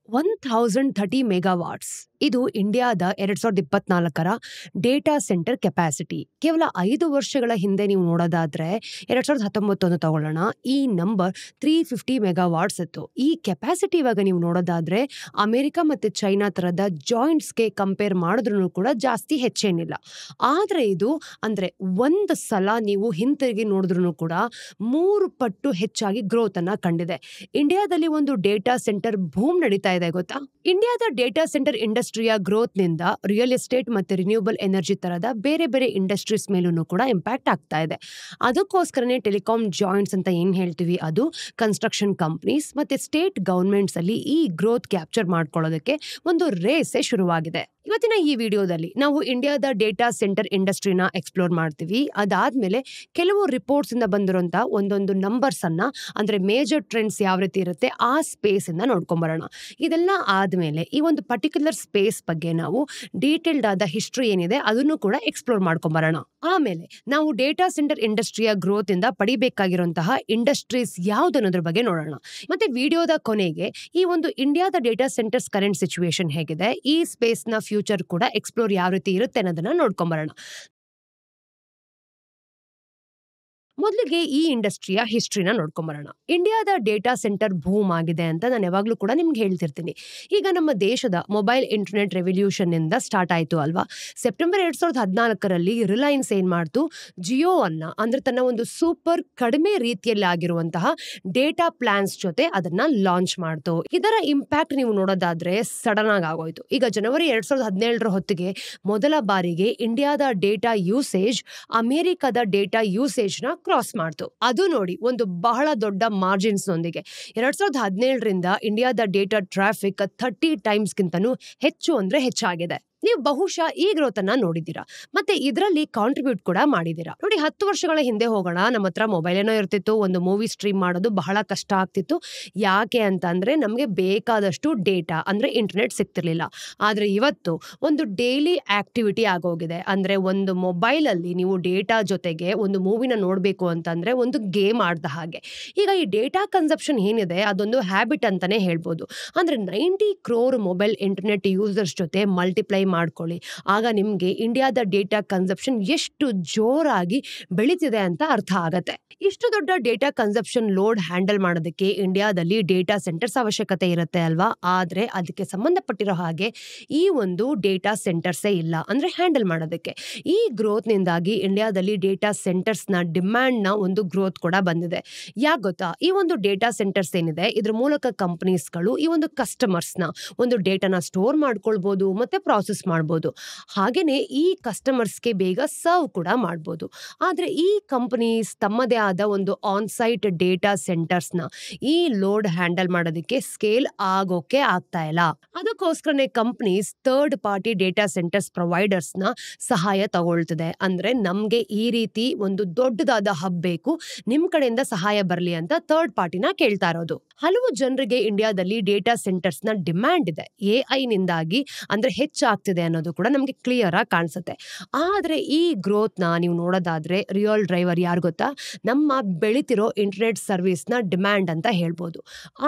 1030 ಮೆಗಾವಾಟ್ಸ್ ಇದು ಇಂಡಿಯಾದ 2024ರ data centre capacity. ಕೇವಲ 5 ವರ್ಷಗಳ ಹಿಂದೆ ನೀವು ನೋಡೋದಾದ್ರೆ 2019 ತಗೊಳ್ಳೋಣ, ಈ ನಂಬರ್ 350 ಮೆಗಾವಾಟ್ಸ್ ಇತ್ತು. ಈ ಕೆಪಾಸಿಟಿ ಇವಾಗ ನೀವು ನೋಡೋದಾದ್ರೆ ಅಮೆರಿಕ ಮತ್ತೆ ಚೈನಾ ತರದ ಜಾಯಿಂಟ್ಸ್ಗೆ ಕಂಪೇರ್ ಮಾಡಿದ್ರು ಕೂಡ ಜಾಸ್ತಿ ಹೆಚ್ಚೇನಿಲ್ಲ. ಆದ್ರೆ ಇದು ಅಂದ್ರೆ ಒಂದು ಸಲ ನೀವು ಹಿಂತಿರುಗಿ ನೋಡಿದ್ರು ಕೂಡ 3 ಪಟ್ಟು ಹೆಚ್ಚಾಗಿ ಗ್ರೋತ್ ಅನ್ನ ಕಂಡಿದೆ. ಇಂಡಿಯಾದಲ್ಲಿ ಒಂದು ಡೇಟಾ ಸೆಂಟರ್ ಬೂಮ್ ನಡೀತಾ ಇದೆ ಗೊತ್ತಾ. ಇಂಡಿಯಾದ ಡೇಟಾ ಸೆಂಟರ್ ಇಂಡಸ್ಟ್ರಿಯ ಗ್ರೋತ್ ನಿಂದ ರಿಯಲ್ ಎಸ್ಟೇಟ್ ಮತ್ತೆ ರಿನ್ಯೂಬಲ್ ಎನರ್ಜಿ ತರದ ಬೇರೆ ಬೇರೆ ಇಂಡಸ್ಟ್ರೀಸ್ ಮೇಲೂ ಕೂಡ ಇಂಪ್ಯಾಕ್ಟ್ ಆಗ್ತಾ ಇದೆ. ಅದಕ್ಕೋಸ್ಕರನೇ ಟೆಲಿಕಾಂ ಜಾಯಿಂಟ್ಸ್ ಅಂತ ಏನ್ ಹೇಳ್ತೀವಿ, ಅದು ಕನ್ಸ್ಟ್ರಕ್ಷನ್ ಕಂಪನೀಸ್ ಮತ್ತೆ ಸ್ಟೇಟ್ ಗವರ್ಮೆಂಟ್ಸ್ ಅಲ್ಲಿ ಈ ಗ್ರೋತ್ ಕ್ಯಾಪ್ಚರ್ ಮಾಡ್ಕೊಳ್ಳೋದಕ್ಕೆ ಒಂದು ರೇಸೇ ಶುರುವಾಗಿದೆ. ಇವತ್ತಿನ ಈ ವಿಡಿಯೋದಲ್ಲಿ ನಾವು ಇಂಡಿಯಾದ ಡೇಟಾ ಸೆಂಟರ್ ಇಂಡಸ್ಟ್ರಿನ ಎಕ್ಸ್ಪ್ಲೋರ್ ಮಾಡ್ತೀವಿ. ಅದಾದ್ಮೇಲೆ ಕೆಲವು ರಿಪೋರ್ಟ್ಸ್ ಇಂದ ಬಂದಿರೋಂತ ಒಂದೊಂದು ನಂಬರ್ಸ್ ಅನ್ನ, ಅಂದ್ರೆ ಮೇಜರ್ ಟ್ರೆಂಡ್ಸ್ ಯಾವ ರೀತಿ ಇರುತ್ತೆ ಆ ಸ್ಪೇಸ್ ಇಂದ ನೋಡ್ಕೊಂಬರೋಣ. ಇದೆಲ್ಲ ಆದ್ಮೇಲೆ ಈ ಒಂದು ಪರ್ಟಿಕ್ಯುಲರ್ ಸ್ಪೇಸ್ ಬಗ್ಗೆ ನಾವು ಡೀಟೇಲ್ಡ್ ಆದ ಹಿಸ್ಟ್ರಿ ಏನಿದೆ ಅದನ್ನು ಕೂಡ ಎಕ್ಸ್ಪ್ಲೋರ್ ಮಾಡ್ಕೊಂಬರೋಣ. ಆಮೇಲೆ ನಾವು ಡೇಟಾ ಸೆಂಟರ್ ಇಂಡಸ್ಟ್ರಿಯ ಗ್ರೋತ್ ಇಂದ ಪಡಿಬೇಕಾಗಿರುವಂತಹ ಇಂಡಸ್ಟ್ರೀಸ್ ಯಾವ್ದು ಅನ್ನೋದ್ರ ಬಗ್ಗೆ ನೋಡೋಣ. ಮತ್ತೆ ವಿಡಿಯೋದ ಕೊನೆಗೆ ಈ ಒಂದು ಇಂಡಿಯಾದ ಡೇಟಾ ಸೆಂಟರ್ಸ್ ಕರೆಂಟ್ ಸಿಚುವೇಶನ್ ಹೇಗಿದೆ, ಈ ಸ್ಪೇಸ್ ನ ಫ್ಯೂಚರ್ ಕೂಡ ಎಕ್ಸ್ಪ್ಲೋರ್ ಯಾವ ರೀತಿ ಇರುತ್ತೆ ಅನ್ನೋದನ್ನ ನೋಡ್ಕೊಂಬರೋಣ. ಮೊದಲಿಗೆ ಈ ಇಂಡಸ್ಟ್ರಿಯ ಹಿಸ್ಟ್ರಿನ ನೋಡ್ಕೊಂಬರೋಣ. ಇಂಡಿಯಾದ ಡೇಟಾ ಸೆಂಟರ್ ಬೂಮ್ ಆಗಿದೆ ಅಂತ ನಾನು ಯಾವಾಗ್ಲೂ ಕೂಡ ನಿಮ್ಗೆ ಹೇಳ್ತಿರ್ತೀನಿ. ಈಗ ನಮ್ಮ ದೇಶದ ಮೊಬೈಲ್ ಇಂಟರ್ನೆಟ್ ರೆವಲ್ಯೂಷನ್ ಇಂದ ಸ್ಟಾರ್ಟ್ ಆಯ್ತು ಅಲ್ವಾ. ಸೆಪ್ಟೆಂಬರ್ 2014ರಲ್ಲಿ ರಿಲಯನ್ಸ್ ಏನ್ ಮಾಡ್ತು, ಜಿಯೋ ಅನ್ನ ಅಂದ್ರೆ ತನ್ನ ಒಂದು ಸೂಪರ್ ಕಡಿಮೆ ರೀತಿಯಲ್ಲಿ ಆಗಿರುವಂತಹ ಡೇಟಾ ಪ್ಲಾನ್ಸ್ ಜೊತೆ ಅದನ್ನ ಲಾಂಚ್ ಮಾಡ್ತು. ಇದರ ಇಂಪ್ಯಾಕ್ಟ್ ನೀವು ನೋಡೋದಾದ್ರೆ ಸಡನ್ ಆಗಿ ಆಗೋಯ್ತು. ಈಗ ಜನವರಿ 2017ರ ಹೊತ್ತಿಗೆ ಮೊದಲ ಬಾರಿಗೆ ಇಂಡಿಯಾದ ಡೇಟಾ ಯೂಸೇಜ್ ಅಮೆರಿಕದ ಡೇಟಾ ಯೂಸೇಜ್ ನ ಕ್ರಾಸ್ ಮಾಡ್ತು. ಅದು ನೋಡಿ ಒಂದು ಬಹಳ ದೊಡ್ಡ ಮಾರ್ಜಿನ್ಸ್ ನೊಂದಿಗೆ 2017ರಿಂದ ಇಂಡಿಯಾದ ಡೇಟಾ ಟ್ರಾಫಿಕ್ 30 ಟೈಮ್ಸ್ ಗಿಂತನೂ ಹೆಚ್ಚು ಅಂದ್ರೆ ಹೆಚ್ಚಾಗಿದೆ. ನೀವು ಬಹುಶಃ ಈ ಗ್ರೋತ್ ಅನ್ನ ನೋಡಿದ್ದೀರಾ ಮತ್ತೆ ಇದರಲ್ಲಿ ಕಾಂಟ್ರಿಬ್ಯೂಟ್ ಕೂಡ ಮಾಡಿದೀರಾ. ನೋಡಿ, 10 ವರ್ಷಗಳ ಹಿಂದೆ ಹೋಗೋಣ, ನಮ್ಮ ಹತ್ರ ಮೊಬೈಲ್ ಏನೋ ಇರ್ತಿತ್ತು, ಒಂದು ಮೂವಿ ಸ್ಟ್ರೀಮ್ ಮಾಡೋದು ಬಹಳ ಕಷ್ಟ ಆಗ್ತಿತ್ತು. ಯಾಕೆ ಅಂತ ಅಂದ್ರೆ ನಮ್ಗೆ ಬೇಕಾದಷ್ಟು ಡೇಟಾ ಅಂದ್ರೆ ಇಂಟರ್ನೆಟ್ ಸಿಗ್ತಿರ್ಲಿಲ್ಲ. ಆದ್ರೆ ಇವತ್ತು ಒಂದು ಡೈಲಿ ಆಕ್ಟಿವಿಟಿ ಆಗೋಗಿದೆ. ಅಂದ್ರೆ ಒಂದು ಮೊಬೈಲ್ ಅಲ್ಲಿ ನೀವು ಡೇಟಾ ಜೊತೆಗೆ ಒಂದು ಮೂವಿನ ನೋಡ್ಬೇಕು ಅಂತಂದ್ರೆ ಒಂದು ಗೇಮ್ ಆಡ್ದ ಹಾಗೆ. ಈಗ ಈ ಡೇಟಾ ಕನ್ಸಪ್ಷನ್ ಏನಿದೆ ಅದೊಂದು ಹ್ಯಾಬಿಟ್ ಅಂತಾನೆ ಹೇಳ್ಬೋದು. ಅಂದ್ರೆ 90 crore ಮೊಬೈಲ್ ಇಂಟರ್ನೆಟ್ ಯೂಸರ್ಸ್ ಜೊತೆ ಮಲ್ಟಿಪ್ಲೈ ಮಾಡ್ಕೊಳ್ಳಿ, ಆಗ ನಿಮ್ಗೆ ಇಂಡಿಯಾದ ಡೇಟಾ ಕನ್ಸಪ್ಷನ್ ಎಷ್ಟು ಜೋರಾಗಿ ಬೆಳೀತಿದೆ ಅಂತ ಅರ್ಥ ಆಗತ್ತೆ. ಇಷ್ಟು ದೊಡ್ಡ ಡೇಟಾ ಕನ್ಸಪ್ಷನ್ ಲೋಡ್ ಹ್ಯಾಂಡಲ್ ಮಾಡೋದಕ್ಕೆ ಇಂಡಿಯಾದಲ್ಲಿ ಡೇಟಾ ಸೆಂಟರ್ಸ್ ಅವಶ್ಯಕತೆ ಇರುತ್ತೆ ಅಲ್ವಾ. ಆದ್ರೆ ಅದಕ್ಕೆ ಸಂಬಂಧಪಟ್ಟಿರೋ ಹಾಗೆ ಈ ಒಂದು ಡೇಟಾ ಸೆಂಟರ್ಸೇ ಇಲ್ಲ ಅಂದ್ರೆ ಹ್ಯಾಂಡಲ್ ಮಾಡೋದಕ್ಕೆ. ಈ ಗ್ರೋತ್ ನಿಂದಾಗಿ ಇಂಡಿಯಾದಲ್ಲಿ ಡೇಟಾ ಸೆಂಟರ್ಸ್ ನ ಡಿಮ್ಯಾಂಡ್ ನ ಒಂದು ಗ್ರೋತ್ ಕೂಡ ಬಂದಿದೆ. ಯಾಕೆ ಗೊತ್ತಾ, ಈ ಒಂದು ಡೇಟಾ ಸೆಂಟರ್ಸ್ ಏನಿದೆ ಇದ್ರ ಮೂಲಕ ಕಂಪನೀಸ್ಗಳು ಈ ಒಂದು ಕಸ್ಟಮರ್ಸ್ ನ ಒಂದು ಡೇಟಾನ ಸ್ಟೋರ್ ಮಾಡ್ಕೊಳ್ಬಹುದು ಮತ್ತೆ ಪ್ರಾಸೆಸ್ ಮಾಡ್ಬೋದು. ಹಾಗೇನೆ ಈ ಕಸ್ಟಮರ್ಸ್ಗೆ ಬೇಗ ಸರ್ವ್ ಕೂಡ ಮಾಡ್ಬೋದು. ಆದ್ರೆ ಈ ಕಂಪನೀಸ್ ತಮ್ಮದೇ ಆದ ಒಂದು ಆನ್ ಸೈಟ್ ಡೇಟಾ ಸೆಂಟರ್ಸ್ ನ ಈ ಲೋಡ್ ಹ್ಯಾಂಡಲ್ ಮಾಡೋದಕ್ಕೆ ಸ್ಕೇಲ್ ಆಗೋಕೆ ಆಗ್ತಾ ಇಲ್ಲ. ಅದಕ್ಕೋಸ್ಕರನೇ companies third party data centres providers ನ ಸಹಾಯ ತಗೊಳ್ತಿದೆ. ಅಂದ್ರೆ ನಮ್ಗೆ ಈ ರೀತಿ ಒಂದು ದೊಡ್ಡದಾದ ಹಬ್ ಬೇಕು, ನಿಮ್ ಕಡೆಯಿಂದ ಸಹಾಯ ಬರ್ಲಿ ಅಂತ ಥರ್ಡ್ ಪಾರ್ಟಿನ ಕೇಳ್ತಾ ಇರೋದು. ಹಲವು ಜನರಿಗೆ ಇಂಡಿಯಾದಲ್ಲಿ ಡೇಟಾ ಸೆಂಟರ್ಸ್ ನ ಡಿಮ್ಯಾಂಡ್ ಇದೆ. AI ನಿಂದಾಗಿ ಅಂದ್ರೆ ಹೆಚ್ಚಾಗ್ತಿದೆ ಅನ್ನೋದು ಕೂಡ ನಮ್ಗೆ ಕ್ಲಿಯರ್ ಆಗಿ ಕಾಣಿಸುತ್ತೆ. ಆದ್ರೆ ಈ ಗ್ರೋತ್ ನ ನೀವು ನೋಡೋದಾದ್ರೆ ರಿಯಲ್ ಡ್ರೈವರ್ ಯಾರು ಗೊತ್ತಾ, ನಮ್ಮ ಬೆಳಿತಿರೋ ಇಂಟರ್ನೆಟ್ ಸರ್ವಿಸ್ ನ ಡಿಮ್ಯಾಂಡ್ ಅಂತ ಹೇಳ್ಬೋದು.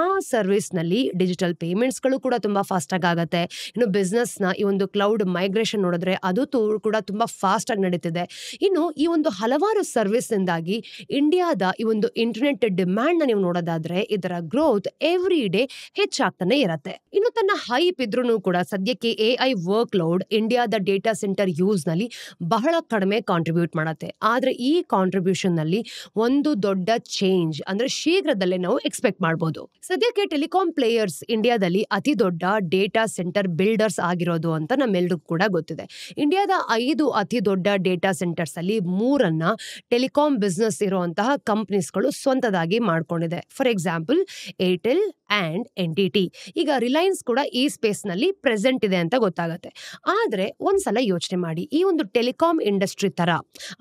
ಆ ಸರ್ವಿಸ್ ನಲ್ಲಿ ಡಿಜಿಟಲ್ ಪೇಮೆಂಟ್ಸ್ ಗಳು ಕೂಡ ತುಂಬಾ ಫಾಸ್ಟ್ ಆಗಿ ಆಗತ್ತೆ. ಇನ್ನು ಬಿಸ್ನೆಸ್ ನ ಈ ಒಂದು ಕ್ಲೌಡ್ ಮೈಗ್ರೇಷನ್ ನೋಡಿದ್ರೆ ಅದು ಕೂಡ ತುಂಬಾ ಫಾಸ್ಟ್ ಆಗಿ ನಡೀತಿದೆ. ಇನ್ನು ಈ ಒಂದು ಹಲವಾರು ಸರ್ವಿಸ್ ನಿಂದಾಗಿ ಇಂಡಿಯಾದ ಈ ಒಂದು ಇಂಟರ್ನೆಟ್ ಡಿಮ್ಯಾಂಡ್ ನ ನೀವು ನೋಡೋದಾದ್ರೆ ಇದರ ಗ್ರೋತ್ ಎವ್ರಿ ಡೇ ಹೆಚ್ಚಾಗ್ತಾನೆ ಇರತ್ತೆ. ಇನ್ನು ತನ್ನ ಹೈಪ್ ಇದ್ರೂ ಕೂಡ ಸದ್ಯಕ್ಕೆ AI ವರ್ಕ್ ಲೋಡ್ ಇಂಡಿಯಾದ ಡೇಟಾ ಸೆಂಟರ್ ಯೂಸ್ ನಲ್ಲಿ ಬಹಳ ಕಡಿಮೆ ಕಾಂಟ್ರಿಬ್ಯೂಟ್ ಮಾಡತ್ತೆ. ಆದ್ರೆ ಈ ಕಾಂಟ್ರಿಬ್ಯೂಷನ್ ನಲ್ಲಿ ಒಂದು ದೊಡ್ಡ ಚೇಂಜ್ ಅಂದ್ರೆ ಶೀಘ್ರದಲ್ಲೇ ನಾವು ಎಕ್ಸ್ಪೆಕ್ಟ್ ಮಾಡಬಹುದು. ಸದ್ಯಕ್ಕೆ ಟೆಲಿಕಾಂ ಪ್ಲೇಯರ್ಸ್ ಇಂಡಿಯಾದಲ್ಲಿ ಅತಿ ದೊಡ್ಡ ಡೇಟಾ ಸೆಂಟರ್ ಬಿಲ್ಡರ್ಸ್ ಆಗಿರೋದು ಅಂತ ನಮ್ಮೆಲ್ಲರಿಗೂ ಕೂಡ ಗೊತ್ತಿದೆ. ಇಂಡಿಯಾದ 5 ಅತಿ ದೊಡ್ಡ ಡೇಟಾ ಸೆಂಟರ್ಸ್ ಅಲ್ಲಿ 3 ಟೆಲಿಕಾಂ ಬಿಸ್ನೆಸ್ ಇರುವಂತಹ ಕಂಪನೀಸ್ಗಳು ಸ್ವಂತದಾಗಿ ಮಾಡ್ಕೊಂಡಿದೆ. For example Airtel and NTT. ಈಗ ರಿಲಯನ್ಸ್ ಕೂಡ ಈ ಸ್ಪೇಸ್ ನಲ್ಲಿ ಪ್ರೆಸೆಂಟ್ ಇದೆ ಅಂತ ಗೊತ್ತಾಗತ್ತೆ. ಆದ್ರೆ ಒಂದ್ಸಲ ಯೋಚನೆ ಮಾಡಿ, ಈ ಒಂದು ಟೆಲಿಕಾಂ ಇಂಡಸ್ಟ್ರಿ ತರ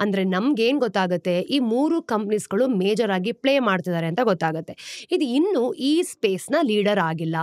ಅಂದ್ರೆ ನಮ್ಗೆ ಏನ್ ಗೊತ್ತಾಗತ್ತೆ, ಈ 3 ಕಂಪನೀಸ್ಗಳು ಮೇಜರ್ ಆಗಿ ಪ್ಲೇ ಮಾಡ್ತಿದ್ದಾರೆ ಅಂತ ಗೊತ್ತಾಗತ್ತೆ. ಇದು ಇನ್ನು ಈ ಸ್ಪೇಸ್ ನ ಲೀಡರ್ ಆಗಿಲ್ಲ.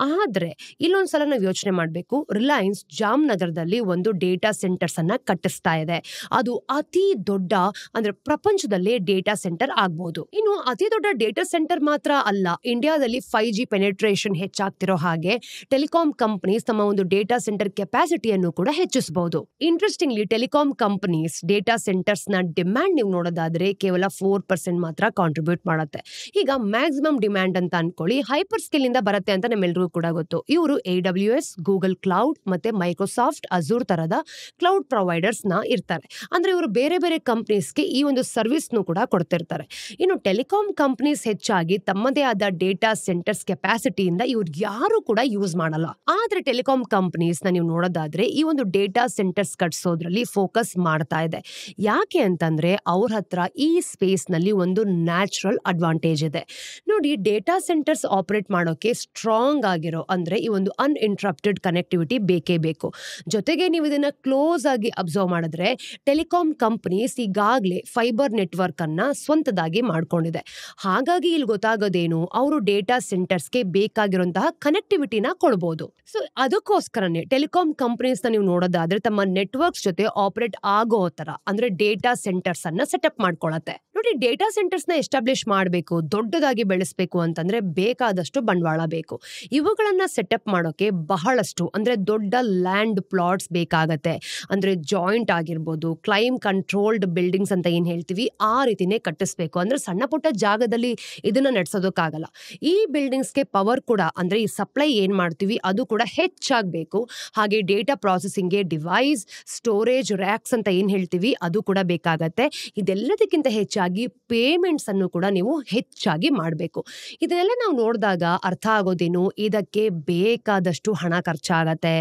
ಆದ್ರೆ ಇಲ್ಲೊಂದ್ಸಲ ನಾವು ಯೋಚನೆ ಮಾಡ್ಬೇಕು, ರಿಲಯನ್ಸ್ ಜಾಮ್ನಗರದಲ್ಲಿ ಒಂದು ಡೇಟಾ ಸೆಂಟರ್ಸ್ ಅನ್ನ ಕಟ್ಟಿಸ್ತಾ ಇದೆ. ಅದು ಅತಿ ದೊಡ್ಡ ಅಂದ್ರೆ ಪ್ರಪಂಚದಲ್ಲೇ ಡೇಟಾ ಸೆಂಟರ್ ಆಗ್ಬಹುದು. ಇನ್ನು ಅತಿ ದೊಡ್ಡ ಡೇಟಾ ಸೆಂಟರ್ ಮಾತ್ರ ಅಲ್ಲ, ಇಂಡಿಯಾದಲ್ಲಿ 5G 5G ಪೆನೆಟ್ರೇಷನ್ ಹೆಚ್ಚಾಗ್ತಿರೋ ಹಾಗೆ ಟೆಲಿಕಾಂ ಕಂಪನೀಸ್ ತಮ್ಮ ಒಂದು ಡೇಟಾ ಸೆಂಟರ್ ಕೆಪಾಸಿಟಿಯನ್ನು ಕೂಡ ಹೆಚ್ಚಿಸಬಹುದು. Interestingly telecom companies data centres ನ ಡಿಮ್ಯಾಂಡ್ ನೀವು ನೋಡೋದಾದ್ರೆ ಕೇವಲ 4% ಮಾತ್ರ ಕಾಂಟ್ರಿಬ್ಯೂಟ್ ಮಾಡುತ್ತೆ. ಈಗ ಮ್ಯಾಕ್ಸಿಮಮ್ ಡಿಮ್ಯಾಂಡ್ ಅಂತ ಅನ್ಕೊಳ್ಳಿ, ಹೈಪರ್ ಸ್ಕೇಲ್ ಇಂದ ಬರುತ್ತೆ ಅಂತ ನಮ್ಮೆಲ್ಲರಿಗೂ ಕೂಡ ಗೊತ್ತು. ಇವರು AWS, ಗೂಗಲ್ ಕ್ಲೌಡ್ ಮತ್ತೆ ಮೈಕ್ರೋಸಾಫ್ಟ್ ಅಜೂರ್ ತರದ ಕ್ಲೌಡ್ ಪ್ರೊವೈಡರ್ಸ್ ನ ಇರ್ತಾರೆ. ಅಂದ್ರೆ ಇವರು ಬೇರೆ ಬೇರೆ ಕಂಪನೀಸ್ಗೆ ಈ ಒಂದು ಸರ್ವಿಸ್ ನು ಕೂಡ ಕೊಡ್ತಿರ್ತಾರೆ. ಇನ್ನು ಟೆಲಿಕಾಂ ಕಂಪನೀಸ್ ಹೆಚ್ಚಾಗಿ ತಮ್ಮದೇ ಆದ ಡೇಟಾ ಸೆಂಟರ್ಸ್ ಕೆಪಾಸಿಟಿಯಿಂದ ಇವ್ರು ಯಾರು ಕೂಡ ಯೂಸ್ ಮಾಡಲ್ಲ. ಆದ್ರೆ ಟೆಲಿಕಾಂ ಕಂಪನೀಸ್ ನ ನೀವು ನೋಡೋದಾದ್ರೆ ಈ ಒಂದು ಡೇಟಾ ಸೆಂಟರ್ಸ್ ಕಟ್ಸೋದ್ರಲ್ಲಿ ಫೋಕಸ್ ಮಾಡ್ತಾ ಇದೆ. ಯಾಕೆ ಅಂತಂದ್ರೆ ಅವ್ರ ಹತ್ರ ಈ ಸ್ಪೇಸ್ ನಲ್ಲಿ ಒಂದು ನ್ಯಾಚುರಲ್ ಅಡ್ವಾಂಟೇಜ್ ಇದೆ. ನೋಡಿ, ಡೇಟಾ ಸೆಂಟರ್ಸ್ ಆಪರೇಟ್ ಮಾಡೋಕೆ ಸ್ಟ್ರಾಂಗ್ ಆಗಿರೋ ಅಂದ್ರೆ ಈ ಒಂದು ಅನ್ಇಂಟರಪ್ಟೆಡ್ ಕನೆಕ್ಟಿವಿಟಿ ಬೇಕೇ ಬೇಕು. ಜೊತೆಗೆ ನೀವು ಇದನ್ನ ಕ್ಲೋಸ್ ಆಗಿ ಅಬ್ಸರ್ವ್ ಮಾಡಿದ್ರೆ ಟೆಲಿಕಾಂ ಕಂಪನೀಸ್ ಈಗಾಗಲೇ ಫೈಬರ್ ನೆಟ್ವರ್ಕ್ ಅನ್ನ ಸ್ವಂತದಾಗಿ ಮಾಡ್ಕೊಂಡಿದೆ. ಹಾಗಾಗಿ ಇಲ್ಲಿ ಗೊತ್ತಾಗೋದೇನು, ಅವರು ಡೇಟಾ ಸೆಂಟರ್ಸ್ಗೆ ಬೇಕಾಗಿರುವಂತಹ ಕನೆಕ್ಟಿವಿಟಿನ ಕೊಡಬಹುದು. ಸೊ ಅದಕ್ಕೋಸ್ಕರನೇ ಟೆಲಿಕಾಂ ಕಂಪನೀಸ್ ನ ನೀವು ನೋಡೋದಾದ್ರೆ ತಮ್ಮ ನೆಟ್ವರ್ಕ್ಸ್ ಜೊತೆ ಆಪರೇಟ್ ಆಗೋ ತರ ಅಂದ್ರೆ ಡೇಟಾ ಸೆಂಟರ್ಸ್ ಅನ್ನ ಸೆಟಪ್ ಮಾಡ್ಕೊಳತ್ತೆ. ನೋಡಿ, ಡೇಟಾ ಸೆಂಟರ್ಸ್ ನ ಎಸ್ಟಾಬ್ಲಿಷ್ ಮಾಡಬೇಕು, ದೊಡ್ಡದಾಗಿ ಬೆಳೆಸಬೇಕು ಅಂತಂದ್ರೆ ಬೇಕಾದಷ್ಟು ಬಂಡವಾಳ ಬೇಕು. ಇವುಗಳನ್ನ ಸೆಟಪ್ ಮಾಡೋಕೆ ಬಹಳಷ್ಟು ಅಂದ್ರೆ ದೊಡ್ಡ ಲ್ಯಾಂಡ್ ಪ್ಲಾಟ್ಸ್ ಬೇಕಾಗತ್ತೆ. ಅಂದ್ರೆ ಜಾಯಿಂಟ್ ಆಗಿರ್ಬೋದು, ಕ್ಲೈಮ್ ಕಂಟ್ರೋಲ್ಡ್ ಬಿಲ್ಡಿಂಗ್ಸ್ ಅಂತ ಏನ್ ಹೇಳ್ತೀವಿ ಆ ರೀತಿನೇ ಕಟ್ಟಿಸ್ಬೇಕು. ಅಂದ್ರೆ ಸಣ್ಣ ಪುಟ್ಟ ಜಾಗದಲ್ಲಿ ಇದನ್ನ ನಡೆಸೋದಕ್ಕಾಗಲ್ಲ. ಈ ಬಿಲ್ಡಿಂಗ್ಸ್ಗೆ ಪವರ್ ಕೂಡ ಅಂದ್ರೆ ಈ ಸಪ್ಲೈ ಏನ್ ಮಾಡ್ತೀವಿ ಅದು ಕೂಡ ಹೆಚ್ಚಾಗಬೇಕು. ಹಾಗೆ ಡೇಟಾ ಪ್ರಾಸೆಸಿಂಗ್ಗೆ ಡಿವೈಸ್, ಸ್ಟೋರೇಜ್ ರ್ಯಾಕ್ಸ್ ಅಂತ ಏನ್ ಹೇಳ್ತೀವಿ ಅದು ಕೂಡ ಬೇಕಾಗತ್ತೆ. ಇದೆಲ್ಲದಕ್ಕಿಂತ ಹೆಚ್ಚಾಗಿ ಪೇಮೆಂಟ್ಸ್ ಅನ್ನು ಕೂಡ ನೀವು ಹೆಚ್ಚಾಗಿ ಮಾಡಬೇಕು. ಇದನ್ನೆಲ್ಲ ನಾವು ನೋಡಿದಾಗ ಅರ್ಥ ಆಗೋದೇನು, ಇದಕ್ಕೆ ಬೇಕಾದಷ್ಟು ಹಣ ಖರ್ಚಾಗತ್ತೆ.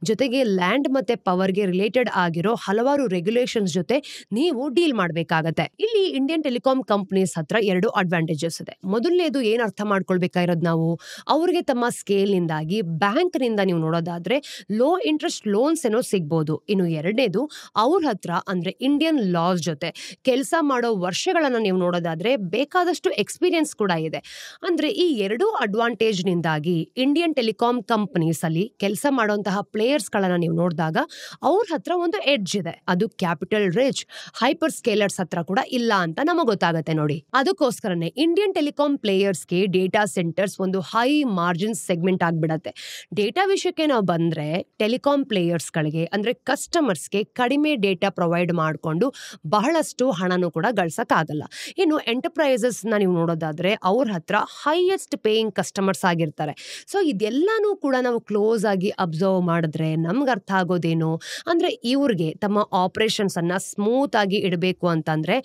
ಜೊತೆಗೆ ಲ್ಯಾಂಡ್ ಮತ್ತೆ ಪವರ್ಗೆ ರಿಲೇಟೆಡ್ ಆಗಿರೋ ಹಲವಾರು ರೆಗ್ಯುಲೇಷನ್ಸ್ ಜೊತೆ ನೀವು ಡೀಲ್ ಮಾಡಬೇಕಾಗತ್ತೆ. ಇಲ್ಲಿ ಇಂಡಿಯನ್ ಟೆಲಿಕಾಂ ಕಂಪನೀಸ್ ಹತ್ರ 2 ಅಡ್ವಾಂಟೇಜಸ್ ಇದೆ. ಮೊದಲನೇದು ಏನ್ ಅರ್ಥ ಮಾಡ್ಕೊಳ್ಬೇಕಾಗಿರೋದು ನಾವು, ಅವ್ರಿಗೆ ತಮ್ಮ ಸ್ಕೇಲ್ ನಿಂದಾಗಿ ಬ್ಯಾಂಕ್ ನಿಂದ ನೀವು ನೋಡೋದಾದ್ರೆ ಲೋ ಇಂಟ್ರೆಸ್ಟ್ ಲೋನ್ಸ್ ಏನೋ ಸಿಗ್ಬೋದು. ಇನ್ನು ಎರಡನೇದು ಅವ್ರ ಹತ್ರ ಅಂದ್ರೆ ಇಂಡಿಯನ್ ಲಾಸ್ ಜೊತೆ ಕೆಲಸ ಮಾಡೋ ವರ್ಷಗಳನ್ನ ನೀವು ನೋಡೋದಾದ್ರೆ ಬೇಕಾದಷ್ಟು ಎಕ್ಸ್ಪೀರಿಯನ್ಸ್ ಕೂಡ ಇದೆ. ಅಂದ್ರೆ ಈ 2 ಅಡ್ವಾಂಟೇಜ್ ನಿಂದಾಗಿ ಇಂಡಿಯನ್ ಟೆಲಿಕಾಂ ಕಂಪನೀಸ್ ಅಲ್ಲಿ ಕೆಲಸ ಮಾಡುವಂತಹ ಪ್ಲೇಯರ್ಸ್ ಗಳನ್ನ ನೀವು ನೋಡಿದಾಗ ಅವ್ರ ಹತ್ರ ಒಂದು ಎಡ್ಜ್ ಇದೆ. ಅದು ಕ್ಯಾಪಿಟಲ್ ರಿಚ್ ಹೈಪರ್ ಸ್ಕೇಲರ್ಸ್ ಹತ್ರ ಕೂಡ ಇಲ್ಲ ಅಂತ ನಮಗೆ ಗೊತ್ತಾಗತ್ತೆ. ನೋಡಿ, ಅದಕ್ಕೋಸ್ಕರನೇ ಇಂಡಿಯನ್ ಟೆಲಿಕಾಂ ಪ್ಲೇಯರ್ಸ್ಗೆ ಡೇಟಾ ಸೆಂಟರ್ಸ್ ಒಂದು ಹೈ ಮಾರ್ಜಿನ್ ಸೆಗ್ಮೆಂಟ್ ಆಗ್ಬಿಡತ್ತೆ. ಡೇಟಾ ವಿಷಯಕ್ಕೆ ನಾವು ಬಂದ್ರೆ ಟೆಲಿಕಾಂ ಪ್ಲೇಯರ್ಸ್ ಗಳಿಗೆ ಅಂದ್ರೆ ಕಸ್ಟಮರ್ಸ್ಗೆ ಕಡಿಮೆ ಡೇಟಾ ಪ್ರೊವೈಡ್ ಮಾಡಿಕೊಂಡು ಬಹಳಷ್ಟು ಹಣನೂ ಕೂಡ ಗಳಿಸಕ್ಕಾಗಲ್ಲ. ಇನ್ನು ಎಂಟರ್ಪ್ರೈಸಸ್ ನ ನೀವು ನೋಡೋದಾದ್ರೆ ಅವ್ರ ಹತ್ರ ಹೈಯೆಸ್ಟ್ ಪೇಯಿಂಗ್ ಕಸ್ಟಮರ್ಸ್ ಆಗಿರ್ತಾರೆ. ಸೊ ಇದೆಲ್ಲಾನು ಕೂಡ ನಾವು ಕ್ಲೋಸ್ ಆಗಿ ಅಬ್ಸರ್ವ್ ಮಾಡಿದ್ರೆ ನಮ್ಗೆ ಅರ್ಥ ಆಗೋದೇನು ಅಂದ್ರೆ ಇವ್ರಿಗೆ ತಮ್ಮ ಆಪರೇಷನ್ಸ್ ಅನ್ನ ಸ್ಮೂತ್ ಆಗಿ ಇಡಬೇಕು ಅಂತಂದ್ರೆ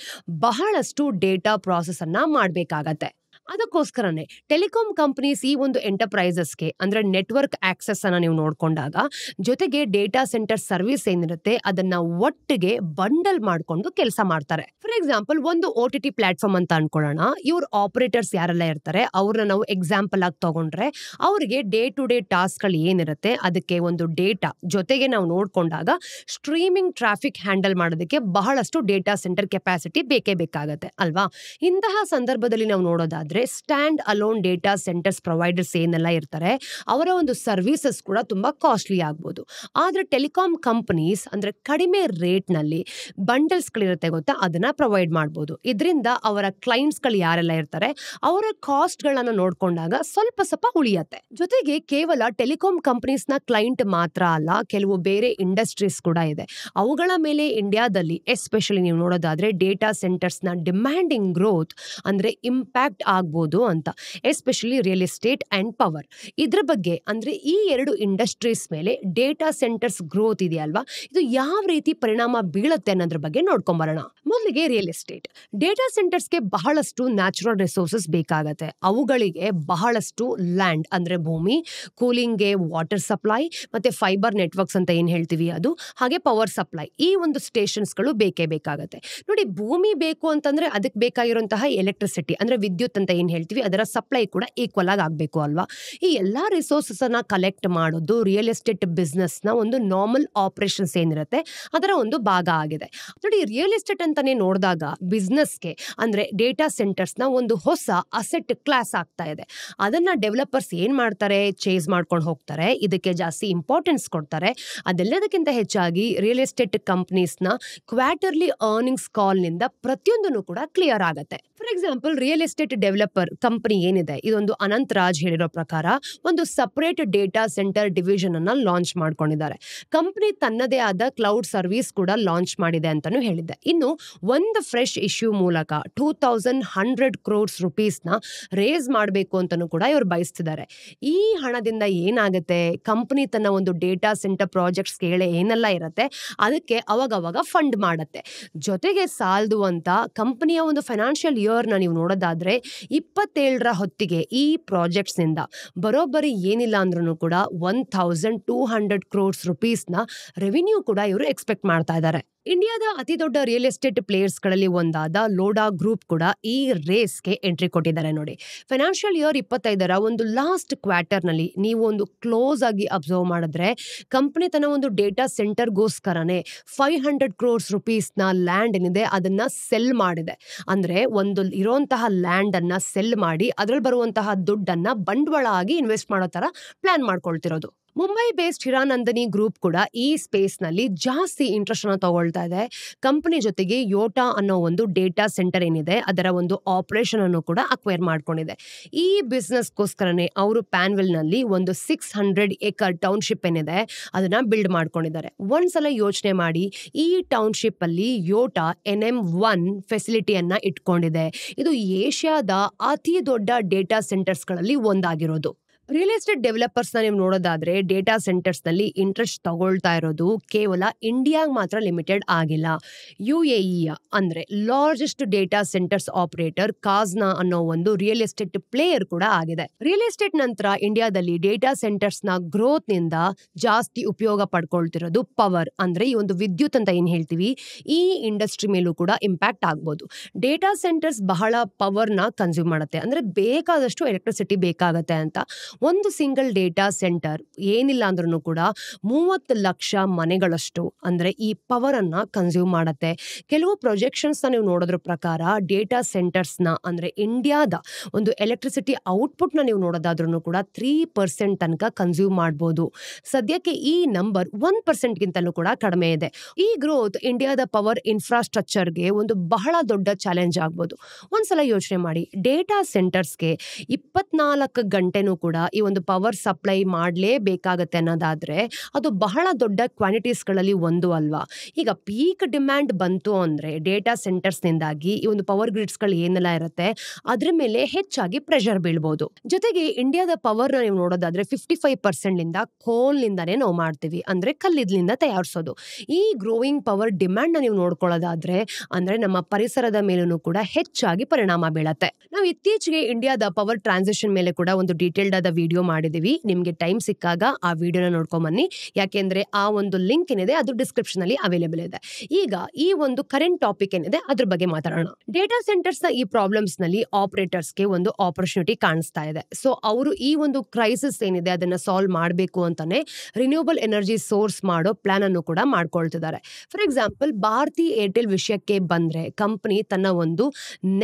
ಬಹಳಷ್ಟು ಡೇಟಾ ಪ್ರಾಸೆಸ್ ಅನ್ನ ಮಾಡ್ಬೇಕಾಗತ್ತೆ. ಅದಕ್ಕೋಸ್ಕರನೇ ಟೆಲಿಕಾಂ ಕಂಪನೀಸ್ ಈ ಒಂದು ಎಂಟರ್ಪ್ರೈಸಸ್ಗೆ ಅಂದ್ರೆ ನೆಟ್ವರ್ಕ್ ಆಕ್ಸೆಸ್ ಅನ್ನ ನೀವು ನೋಡ್ಕೊಂಡಾಗ ಜೊತೆಗೆ ಡೇಟಾ ಸೆಂಟರ್ ಸರ್ವಿಸ್ ಏನಿರುತ್ತೆ ಅದನ್ನ ಒಟ್ಟಿಗೆ ಬಂಡಲ್ ಮಾಡ್ಕೊಂಡು ಕೆಲಸ ಮಾಡ್ತಾರೆ. ಫಾರ್ ಎಕ್ಸಾಂಪಲ್, ಒಂದು OTT ಪ್ಲಾಟ್ಫಾರ್ಮ್ ಅಂತ ಅನ್ಕೊಳ್ಳೋಣ. ಇವ್ರ ಆಪರೇಟರ್ಸ್ ಯಾರೆಲ್ಲ ಇರ್ತಾರೆ ಅವ್ರನ್ನ ನಾವು ಎಕ್ಸಾಂಪಲ್ ಆಗಿ ತಗೊಂಡ್ರೆ ಅವ್ರಿಗೆ ಡೇ ಟು ಡೇ ಟಾಸ್ಕ್ ಗಳು ಏನಿರುತ್ತೆ ಅದಕ್ಕೆ ಒಂದು ಡೇಟಾ ಜೊತೆಗೆ ನಾವು ನೋಡ್ಕೊಂಡಾಗ ಸ್ಟ್ರೀಮಿಂಗ್ ಟ್ರಾಫಿಕ್ ಹ್ಯಾಂಡಲ್ ಮಾಡೋದಕ್ಕೆ ಬಹಳಷ್ಟು ಡೇಟಾ ಸೆಂಟರ್ ಕೆಪಾಸಿಟಿ ಬೇಕೇ ಬೇಕಾಗತ್ತೆ ಅಲ್ವಾ. ಇಂತಹ ಸಂದರ್ಭದಲ್ಲಿ ನಾವು ನೋಡೋದಾದ್ರೆ stand alone data centres providers ಏನೆಲ್ಲ ಇರ್ತಾರೆ ಅವರ ಒಂದು ಸರ್ವಿಸಸ್ ಕೂಡ ತುಂಬಾ ಕಾಸ್ಟ್ಲಿ ಆಗ್ಬೋದು. ಆದ್ರೆ ಟೆಲಿಕಾಂ ಕಂಪನೀಸ್ ಅಂದ್ರೆ ಕಡಿಮೆ ರೇಟ್ ನಲ್ಲಿ ಬಂಡಲ್ಸ್ ಗಳಿರುತ್ತೆ ಗೊತ್ತಾ, ಅದನ್ನ ಪ್ರೊವೈಡ್ ಮಾಡಬಹುದು. ಇದರಿಂದ ಅವರ ಕ್ಲೈಂಟ್ಸ್ ಗಳು ಯಾರೆಲ್ಲ ಇರ್ತಾರೆ ಅವರ ಕಾಸ್ಟ್ ಗಳನ್ನ ನೋಡ್ಕೊಂಡಾಗ ಸ್ವಲ್ಪ ಉಳಿಯತ್ತೆ. ಜೊತೆಗೆ ಕೇವಲ ಟೆಲಿಕಾಂ ಕಂಪನೀಸ್ ನ ಕ್ಲೈಂಟ್ ಮಾತ್ರ ಅಲ್ಲ, ಕೆಲವು ಬೇರೆ ಇಂಡಸ್ಟ್ರೀಸ್ ಕೂಡ ಇದೆ. ಅವುಗಳ ಮೇಲೆ ಇಂಡಿಯಾದಲ್ಲಿ ಎಸ್ಪೆಷಲಿ ನೀವು ನೋಡೋದಾದ್ರೆ ಡೇಟಾ ಸೆಂಟರ್ಸ್ ನ ಡಿಮ್ಯಾಂಡಿಂಗ್ ಗ್ರೋತ್ ಅಂದ್ರೆ ಇಂಪ್ಯಾಕ್ಟ್ ಆಗ್ಬೋದು ಅಂತ. Especially real estate and power, ಇದ್ರ ಬಗ್ಗೆ ಅಂದ್ರೆ ಈ 2 ಇಂಡಸ್ಟ್ರೀಸ್ ಮೇಲೆ ಡೇಟಾ ಸೆಂಟರ್ಸ್ ಗ್ರೋತ್ ಇದೆಯಲ್ವಾ, ಇದು ಯಾವ ರೀತಿ ಪರಿಣಾಮ ಬೀಳುತ್ತೆ ಅನ್ನೋದ್ರ ಬಗ್ಗೆ ನೋಡ್ಕೊಂಬರೋಣ. ಮೊದಲಿಗೆ ರಿಯಲ್ ಎಸ್ಟೇಟ್. ಡೇಟಾ ಸೆಂಟರ್ಸ್ಗೆ ಬಹಳಷ್ಟು ನ್ಯಾಚುರಲ್ ರಿಸೋರ್ಸಸ್ ಬೇಕಾಗತ್ತೆ. ಅವುಗಳಿಗೆ ಬಹಳಷ್ಟು ಲ್ಯಾಂಡ್ ಅಂದ್ರೆ ಭೂಮಿ, ಕೂಲಿಂಗ್ಗೆ ವಾಟರ್ ಸಪ್ಲೈ ಮತ್ತೆ ಫೈಬರ್ ನೆಟ್ವರ್ಕ್ಸ್ ಅಂತ ಏನ್ ಹೇಳ್ತೀವಿ ಅದು, ಹಾಗೆ ಪವರ್ ಸಪ್ಲೈ, ಈ ಒಂದು ಸ್ಟೇಷನ್ಸ್ ಗಳು ಬೇಕೇ ಬೇಕಾಗತ್ತೆ. ನೋಡಿ, ಭೂಮಿ ಬೇಕು ಅಂತಂದ್ರೆ ಅದಕ್ಕೆ ಬೇಕಾಗಿರುವಂತಹ ಎಲೆಕ್ಟ್ರಿಸಿಟಿ ಅಂದ್ರೆ ವಿದ್ಯುತ್ ಅಂತ ಏನ್ ಹೇಳ್ತೀವಿ ಅದರ ಸಪ್ಲೈ ಕೂಡ ಈಕ್ವಲ್ ಆಗಿ ಆಗ್ಬೇಕು ಅಲ್ವಾ. ಈ ಎಲ್ಲಾ ರಿಸೋರ್ಸಸ್ ಅನ್ನ ಕಲೆಕ್ಟ್ ಮಾಡೋದು ರಿಯಲ್ ಎಸ್ಟೇಟ್ ಬಿಸ್ನೆಸ್ ನ ಒಂದು ನಾರ್ಮಲ್ ಆಪರೇಷನ್ಸ್ ಏನಿರುತ್ತೆ ಅದರ ಒಂದು ಭಾಗ ಆಗಿದೆ. ನೋಡಿ, ರಿಯಲ್ ಎಸ್ಟೇಟ್ ಅಂತಾನೆ ನೋಡಿದಾಗ ಬಿಸ್ನೆಸ್ಗೆ ಅಂದ್ರೆ ಡೇಟಾ ಸೆಂಟರ್ಸ್ ನ ಒಂದು ಹೊಸ ಅಸೆಟ್ ಕ್ಲಾಸ್ ಆಗ್ತಾ ಇದೆ. ಅದನ್ನ ಡೆವಲಪರ್ಸ್ ಏನ್ ಮಾಡ್ತಾರೆ, ಚೇಸ್ ಮಾಡ್ಕೊಂಡು ಹೋಗ್ತಾರೆ, ಇದಕ್ಕೆ ಜಾಸ್ತಿ ಇಂಪಾರ್ಟೆನ್ಸ್ ಕೊಡ್ತಾರೆ. ಅದೆಲ್ಲದಕ್ಕಿಂತ ಹೆಚ್ಚಾಗಿ ರಿಯಲ್ ಎಸ್ಟೇಟ್ ಕಂಪನೀಸ್ ನ ಕ್ವಾರ್ಟರ್ಲಿ ಅರ್ನಿಂಗ್ಸ್ ಕಾಲ್ ನಿಂದ ಪ್ರತಿಯೊಂದನ್ನು ಕೂಡ ಕ್ಲಿಯರ್ ಆಗುತ್ತೆ. For example, real estate develop developer company ಏನಿದೆ, ಇದೊಂದು ಅನಂತ್ ರಾಜ್ ಹೇಳಿರೋ ಪ್ರಕಾರ ಒಂದು ಸಪರೇಟ್ ಡೇಟಾ ಸೆಂಟರ್ ಡಿವಿಷನ್ ಅನ್ನ ಲಾಂಚ್ ಮಾಡ್ಕೊಂಡಿದ್ದಾರೆ. ಕಂಪನಿ ತನ್ನದೇ ಆದ ಕ್ಲೌಡ್ ಸರ್ವಿಸ್ ಕೂಡ ಲಾಂಚ್ ಮಾಡಿದೆ ಅಂತಾನು ಹೇಳಿದೆ. ಇನ್ನು ಒಂದು ಫ್ರೆಶ್ ಇಶ್ಯೂ ಮೂಲಕ 2100 crores rupeesನ ರೇಸ್ ಮಾಡಬೇಕು ಅಂತಾನು ಕೂಡ ಇವರು ಬಯಸ್ತಿದ್ದಾರೆ. ಈ ಹಣದಿಂದ ಏನಾಗುತ್ತೆ, ಕಂಪನಿ ತನ್ನ ಒಂದು ಡೇಟಾ ಸೆಂಟರ್ ಪ್ರಾಜೆಕ್ಟ್ ಸ್ಕೇಲ್ ಏನೆಲ್ಲ ಇರುತ್ತೆ ಅದಕ್ಕೆ ಅವಾಗವಾಗ ಫಂಡ್ ಮಾಡುತ್ತೆ. ಜೊತೆಗೆ ಸಾಲದು ಅಂತ ಕಂಪನಿಯ ಒಂದು ಫೈನಾನ್ಷಿಯಲ್ ಇಯರ್ನ ನೀವು ನೋಡೋದಾದ್ರೆ 27ರ ಹೊತ್ತಿಗೆ ಈ ಪ್ರಾಜೆಕ್ಟ್ಸ್ ನಿಂದ ಬರೋಬ್ಬರಿ ಏನಿಲ್ಲ ಅಂದ್ರೂ ಕೂಡ 1200 crores rupeesನ ರೆವಿನ್ಯೂ ಕೂಡ ಇವರು ಎಕ್ಸ್ಪೆಕ್ಟ್ ಮಾಡ್ತಾ ಇದ್ದಾರೆ. ಇಂಡಿಯಾದ ಅತಿ ದೊಡ್ಡ ರಿಯಲ್ ಎಸ್ಟೇಟ್ ಪ್ಲೇಯರ್ಸ್ ಗಳಲ್ಲಿ ಒಂದಾದ ಲೋಡಾ ಗ್ರೂಪ್ ಕೂಡ ಈ ರೇಸ್ಗೆ ಎಂಟ್ರಿ ಕೊಟ್ಟಿದ್ದಾರೆ. ನೋಡಿ, ಫೈನಾನ್ಷಿಯಲ್ ಇಯರ್ 25ರ ಒಂದು ಲಾಸ್ಟ್ ಕ್ವಾರ್ಟರ್ ನಲ್ಲಿ ನೀವು ಒಂದು ಕ್ಲೋಸ್ ಆಗಿ ಅಬ್ಸರ್ವ್ ಮಾಡಿದ್ರೆ ಕಂಪನಿ ತನ್ನ ಒಂದು ಡೇಟಾ ಸೆಂಟರ್ಗೋಸ್ಕರನೇ 500 crores rupeesನ ಲ್ಯಾಂಡ್ ಏನಿದೆ ಅದನ್ನ ಸೆಲ್ ಮಾಡಿದೆ. ಅಂದ್ರೆ ಒಂದು ಇರುವಂತಹ ಲ್ಯಾಂಡ್ ಅನ್ನ ಸೆಲ್ ಮಾಡಿ ಅದ್ರಲ್ಲಿ ಬರುವಂತಹ ದುಡ್ಡನ್ನ ಬಂಡವಾಳ ಆಗಿ ಇನ್ವೆಸ್ಟ್ ಮಾಡೋ ತರ ಪ್ಲಾನ್ ಮಾಡ್ಕೊಳ್ತಿರೋದು. ಮುಂಬೈ ಬೇಸ್ಡ್ ಹಿರಾನಂದಿನಿ ಗ್ರೂಪ್ ಕೂಡ ಈ ಸ್ಪೇಸ್ ನಲ್ಲಿ ಜಾಸ್ತಿ ಇಂಟ್ರೆಸ್ಟ್ ಅನ್ನು ತಗೊಳ್ತಾ ಇದೆ. ಕಂಪನಿ ಜೊತೆಗೆ ಯೋಟಾ ಅನ್ನೋ ಒಂದು ಡೇಟಾ ಸೆಂಟರ್ ಏನಿದೆ ಅದರ ಒಂದು ಆಪರೇಷನ್ ಅನ್ನು ಕೂಡ ಅಕ್ವೈರ್ ಮಾಡ್ಕೊಂಡಿದೆ. ಈ ಬಿಸ್ನೆಸ್ಗೋಸ್ಕರನೇ ಅವರು ಪ್ಯಾನ್ವೆಲ್ ನಲ್ಲಿ ಒಂದು 600 acre ಟೌನ್ಶಿಪ್ ಏನಿದೆ ಅದನ್ನ ಬಿಲ್ಡ್ ಮಾಡ್ಕೊಂಡಿದ್ದಾರೆ. ಒಂದ್ಸಲ ಯೋಚನೆ ಮಾಡಿ, ಈ ಟೌನ್ಶಿಪ್ ಅಲ್ಲಿ ಯೋಟಾ NM1 ಫೆಸಿಲಿಟಿಯನ್ನ ಇಟ್ಕೊಂಡಿದೆ. ಇದು ಏಷ್ಯಾದ ಅತಿ ದೊಡ್ಡ ಡೇಟಾ ಸೆಂಟರ್ಸ್ ಗಳಲ್ಲಿ ಒಂದಾಗಿರೋದು. ರಿಯಲ್ ಎಸ್ಟೇಟ್ ಡೆವಲಪರ್ಸ್ ನೀವು ನೋಡೋದಾದ್ರೆ ಡೇಟಾ ಸೆಂಟರ್ಸ್ ನಲ್ಲಿ ಇಂಟ್ರೆಸ್ಟ್ ತಗೊಳ್ತಾ ಇರೋದು ಕೇವಲ ಇಂಡಿಯಾಗೆ ಮಾತ್ರ ಲಿಮಿಟೆಡ್ ಆಗಿಲ್ಲ. UAE ಅಂದ್ರೆ ಲಾರ್ಜೆಸ್ಟ್ ಡೇಟಾ ಸೆಂಟರ್ಸ್ ಆಪರೇಟರ್ ಕಾಜ್ನಾ ಅನ್ನೋ ಒಂದು ರಿಯಲ್ ಎಸ್ಟೇಟ್ ಪ್ಲೇಯರ್ ಕೂಡ ಆಗಿದೆ. ರಿಯಲ್ ಎಸ್ಟೇಟ್ ನಂತರ ಇಂಡಿಯಾದಲ್ಲಿ ಡೇಟಾ ಸೆಂಟರ್ಸ್ ನ ಗ್ರೋತ್ ನಿಂದ ಜಾಸ್ತಿ ಉಪಯೋಗ ಪಡ್ಕೊಳ್ತಿರೋದು ಪವರ್, ಅಂದ್ರೆ ಈ ಒಂದು ವಿದ್ಯುತ್ ಅಂತ ಏನ್ ಹೇಳ್ತೀವಿ, ಈ ಇಂಡಸ್ಟ್ರಿ ಮೇಲೂ ಕೂಡ ಇಂಪ್ಯಾಕ್ಟ್ ಆಗ್ಬೋದು. ಡೇಟಾ ಸೆಂಟರ್ಸ್ ಬಹಳ ಪವರ್ ನ ಕನ್ಸ್ಯೂಮ್ ಮಾಡುತ್ತೆ, ಅಂದ್ರೆ ಬೇಕಾದಷ್ಟು ಎಲೆಕ್ಟ್ರಿಸಿಟಿ ಬೇಕಾಗತ್ತೆ ಅಂತ. ಒಂದು ಸಿಂಗಲ್ ಡೇಟಾ ಸೆಂಟರ್ ಏನಿಲ್ಲ ಅಂದ್ರೂ ಕೂಡ 30 ಲಕ್ಷ ಮನೆಗಳಷ್ಟು ಅಂದ್ರೆ ಈ ಪವರ್ ಅನ್ನ ಕನ್ಸ್ಯೂಮ್ ಮಾಡುತ್ತೆ. ಕೆಲವು ಪ್ರೊಜೆಕ್ಷನ್ಸ್ ನೀವು ನೋಡೋದ್ರ ಪ್ರಕಾರ ಡೇಟಾ ಸೆಂಟರ್ಸ್ ನ ಅಂದ್ರೆ ಇಂಡಿಯಾದ ಒಂದು ಎಲೆಕ್ಟ್ರಿಸಿಟಿ ಔಟ್ಪುಟ್ ನ ನೀವು ನೋಡೋದಾದ್ರೂ ಕೂಡ 3% ತನಕ ಕನ್ಸ್ಯೂಮ್ ಮಾಡಬಹುದು. ಸದ್ಯಕ್ಕೆ ಈ ನಂಬರ್ 1% ಗಿಂತಲೂ ಕೂಡ ಕಡಿಮೆ ಇದೆ. ಈ ಗ್ರೋತ್ ಇಂಡಿಯಾದ ಪವರ್ ಇನ್ಫ್ರಾಸ್ಟ್ರಕ್ಚರ್ಗೆ ಒಂದು ಬಹಳ ದೊಡ್ಡ ಚಾಲೆಂಜ್ ಆಗ್ಬೋದು. ಒಂದ್ಸಲ ಯೋಚನೆ ಮಾಡಿ, ಡೇಟಾ ಸೆಂಟರ್ಸ್ಗೆ 24 ಗಂಟೆನೂ ಕೂಡ ಈ ಒಂದು ಪವರ್ ಸಪ್ಲೈ ಮಾಡಲೇಬೇಕಾಗತ್ತೆ ಅನ್ನೋದಾದ್ರೆ ಅದು ಬಹಳ ದೊಡ್ಡ ಕ್ವಾಂಟಿಟೀಸ್ ಗಳಲ್ಲಿ ಒಂದು ಅಲ್ವಾ. ಈಗ ಪೀಕ್ ಡಿಮ್ಯಾಂಡ್ ಬಂತು ಅಂದ್ರೆ ಡೇಟಾ ಸೆಂಟರ್ಸ್ ನಿಂದಾಗಿ ಈ ಒಂದು ಪವರ್ ಗ್ರಿಡ್ಸ್ ಗಳು ಏನೆಲ್ಲ ಇರುತ್ತೆ ಅದ್ರ ಮೇಲೆ ಹೆಚ್ಚಾಗಿ ಪ್ರೆಷರ್ ಬೀಳ್ಬಹುದು. ಜೊತೆಗೆ ಇಂಡಿಯಾದ ಪವರ್ ನೀವು ನೋಡೋದಾದ್ರೆ 55% ನಿಂದ ಕೋಲ್ ನಿಂದಾನೇ ನಾವು ಮಾಡ್ತೀವಿ, ಅಂದ್ರೆ ಕಲ್ಲಿದ್ಲಿಂದ ತಯಾರಿಸೋದು. ಈ ಗ್ರೋಯಿಂಗ್ ಪವರ್ ಡಿಮ್ಯಾಂಡ್ ನೀವು ನೋಡ್ಕೊಳ್ಳೋದಾದ್ರೆ ಅಂದ್ರೆ ನಮ್ಮ ಪರಿಸರದ ಮೇಲೂ ಕೂಡ ಹೆಚ್ಚಾಗಿ ಪರಿಣಾಮ ಬೀಳತ್ತೆ. ನಾವು ಇತ್ತೀಚೆಗೆ ಇಂಡಿಯಾದ ಪವರ್ ಟ್ರಾನ್ಸಿಷನ್ ಮೇಲೆ ಕೂಡ ಒಂದು ಡೀಟೇಲ್ಡ್ ಆದ ವಿಡಿಯೋ ಮಾಡಿದೀವಿ. ನಿಮ್ಗೆ ಟೈಮ್ ಸಿಕ್ಕಾಗ ಆ ವಿಡಿಯೋನ ನೋಡ್ಕೊಂಡ್ ಬನ್ನಿ, ಯಾಕೆಂದ್ರೆ ಆ ಒಂದು ಲಿಂಕ್ ಏನಿದೆ ಅದು ಡಿಸ್ಕ್ರಿಪ್ಷನ್ ಅಲ್ಲಿ ಅವೈಲೇಬಲ್ ಇದೆ. ಈಗ ಈ ಒಂದು ಕರೆಂಟ್ ಟಾಪಿಕ್ ಏನಿದೆ ಅದ್ರ ಬಗ್ಗೆ ಮಾತಾಡೋಣ. ಡೇಟಾ ಸೆಂಟರ್ಸ್ ನ ಈ ಪ್ರಾಬ್ಲಮ್ಸ್ ನಲ್ಲಿ ಆಪರೇಟರ್ಸ್ಗೆ ಒಂದು ಆಪರ್ಚುನಿಟಿ ಕಾಣಿಸ್ತಾ ಇದೆ. ಸೊ ಅವರು ಈ ಒಂದು ಕ್ರೈಸಿಸ್ ಏನಿದೆ ಅದನ್ನ ಸಾಲ್ವ್ ಮಾಡಬೇಕು ಅಂತಾನೆ ರಿನ್ಯೂಬಲ್ ಎನರ್ಜಿ ಸೋರ್ಸ್ ಮಾಡೋ ಪ್ಲಾನ್ ಅನ್ನು ಕೂಡ ಮಾಡ್ಕೊಳ್ತಿದ್ದಾರೆ. ಫಾರ್ ಎಕ್ಸಾಂಪಲ್, ಭಾರತಿ ಏರ್ಟೆಲ್ ವಿಷಯಕ್ಕೆ ಬಂದ್ರೆ ಕಂಪನಿ ತನ್ನ ಒಂದು